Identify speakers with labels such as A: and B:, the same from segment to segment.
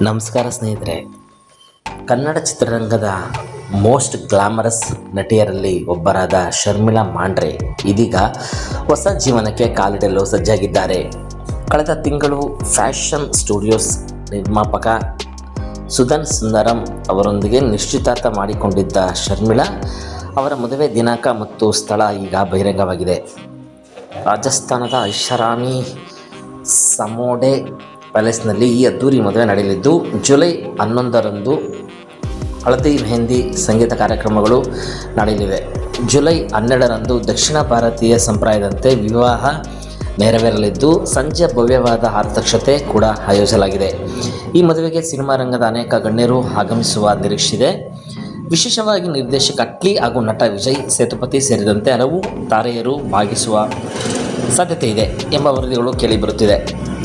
A: ನಮಸ್ಕಾರ ಸ್ನೇಹಿತರೆ. ಕನ್ನಡ ಚಿತ್ರರಂಗದ ಮೋಸ್ಟ್ ಗ್ಲಾಮರಸ್ ನಟಿಯರಲ್ಲಿ ಒಬ್ಬರಾದ ಶರ್ಮಿಳಾ ಮಾಂಡ್ರೆ ಇದೀಗ ಹೊಸ ಜೀವನಕ್ಕೆ ಕಾಲಿಡಲು ಸಜ್ಜಾಗಿದ್ದಾರೆ. ಕಳೆದ ತಿಂಗಳು ಫ್ಯಾಷನ್ ಸ್ಟುಡಿಯೋಸ್ ನಿರ್ಮಾಪಕ ಸುದನ್ ಸುಂದರಂ ಅವರೊಂದಿಗೆ ನಿಶ್ಚಿತಾರ್ಥ ಮಾಡಿಕೊಂಡಿದ್ದ ಶರ್ಮಿಳಾ ಅವರ ಮದುವೆ ದಿನಾಂಕ ಮತ್ತು ಸ್ಥಳ ಈಗ ಬಹಿರಂಗವಾಗಿದೆ. ರಾಜಸ್ಥಾನದ ಐಷಾರಾಮಿ ಸಮೋಡೆ ಪ್ಯಾಲೇಸ್ನಲ್ಲಿ ಈ ಅದ್ದೂರಿ ಮದುವೆ ನಡೆಯಲಿದ್ದು, ಜುಲೈ 11ರಂದು ಹಳದಿ ಮೆಹಂದಿ ಸಂಗೀತ ಕಾರ್ಯಕ್ರಮಗಳು ನಡೆಯಲಿವೆ. ಜುಲೈ 12ರಂದು ದಕ್ಷಿಣ ಭಾರತೀಯ ಸಂಪ್ರದಾಯದಂತೆ ವಿವಾಹ ನೆರವೇರಲಿದ್ದು, ಸಂಜೆ ಭವ್ಯವಾದ ಆರತಕ್ಷತೆ ಕೂಡ ಆಯೋಜಿಸಲಾಗಿದೆ. ಈ ಮದುವೆಗೆ ಸಿನಿಮಾ ರಂಗದ ಅನೇಕ ಗಣ್ಯರು ಆಗಮಿಸುವ ನಿರೀಕ್ಷೆಯಿದೆ. ವಿಶೇಷವಾಗಿ ನಿರ್ದೇಶಕ ಅಟ್ಲಿ ಹಾಗೂ ನಟ ವಿಜಯ್ ಸೇತುಪತಿ ಸೇರಿದಂತೆ ಹಲವು ತಾರೆಯರು ಭಾಗಿಸುವ ಸಾಧ್ಯತೆ ಇದೆ ಎಂಬ ವರದಿಗಳು ಕೇಳಿಬರುತ್ತಿದೆ.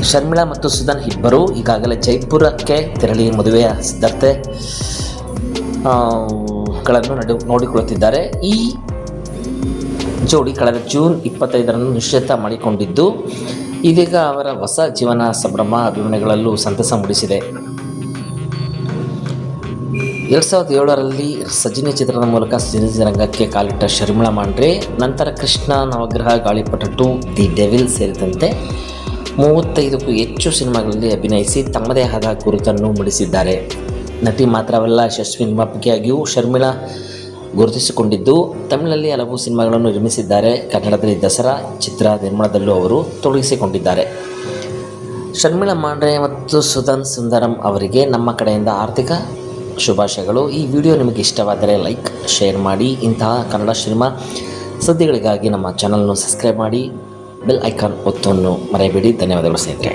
A: ಶರ್ಮಿಳಾ ಮತ್ತು ಸುದನ್ ಇಬ್ಬರು ಈಗಾಗಲೇ ಜೈಪುರಕ್ಕೆ ತೆರಳಿ ಮದುವೆಯ ಸಿದ್ಧತೆಗಳನ್ನು ನೋಡಿಕೊಳ್ಳುತ್ತಿದ್ದಾರೆ. ಈ ಜೋಡಿ ಕಳೆದ ಜೂನ್ 25ರಂದು ನಿಶ್ಚಿತ ಮಾಡಿಕೊಂಡಿದ್ದು, ಇದೀಗ ಅವರ ಹೊಸ ಜೀವನ ಸಂಭ್ರಮ ಅಭಿಮಾನಿಗಳಲ್ಲೂ ಸಂತಸ ಮೂಡಿಸಿದೆ. 2007ರಲ್ಲಿ ಸಜಿನಿ ಚಿತ್ರದ ಮೂಲಕ ಸಿನಿರಂಗಕ್ಕೆ ಕಾಲಿಟ್ಟ ಶರ್ಮಿಳಾ ಮಾಂಡ್ರೆ ನಂತರ ಕೃಷ್ಣ, ನವಗ್ರಹ, ಗಾಳಿಪಟ 2, ದಿ ಡೆವಿಲ್ ಸೇರಿದಂತೆ 35ಕ್ಕೂ ಹೆಚ್ಚು ಸಿನಿಮಾಗಳಲ್ಲಿ ಅಭಿನಯಿಸಿ ತಮ್ಮದೇ ಆದ ಗುರುತನ್ನು ಮೂಡಿಸಿದ್ದಾರೆ. ನಟಿ ಮಾತ್ರವಲ್ಲ, ಯಶಸ್ವಿ ನಿರ್ಮಾಪಕಿಯಾಗಿಯೂ ಶರ್ಮಿಳಾ ಗುರುತಿಸಿಕೊಂಡಿದ್ದು, ತಮಿಳಿನಲ್ಲಿ ಹಲವು ಸಿನಿಮಾಗಳನ್ನು ನಿರ್ಮಿಸಿದ್ದಾರೆ. ಕನ್ನಡದಲ್ಲಿ ದಸರಾ ಚಿತ್ರ ನಿರ್ಮಾಣದಲ್ಲೂ ಅವರು ತೊಡಗಿಸಿಕೊಂಡಿದ್ದಾರೆ. ಶರ್ಮಿಳಾ ಮಾಂಡ್ರೆ ಮತ್ತು ಸುದನ್ ಸುಂದರಂ ಅವರಿಗೆ ನಮ್ಮ ಕಡೆಯಿಂದ ಆರ್ಥಿಕ ಶುಭಾಶಯಗಳು. ಈ ವಿಡಿಯೋ ನಿಮಗೆ ಇಷ್ಟವಾದರೆ ಲೈಕ್, ಶೇರ್ ಮಾಡಿ. ಇಂತಹ ಕನ್ನಡ ಸಿನಿಮಾ ಸುದ್ದಿಗಳಿಗಾಗಿ ನಮ್ಮ ಚಾನಲ್ನ ಸಬ್ಸ್ಕ್ರೈಬ್ ಮಾಡಿ, ಬೆಲ್ ಐಕಾನ್ ಒತ್ತನ್ನು ಮರೆಯಬೇಡಿ. ಧನ್ಯವಾದಗಳು ಸ್ನೇಹಿತರೆ.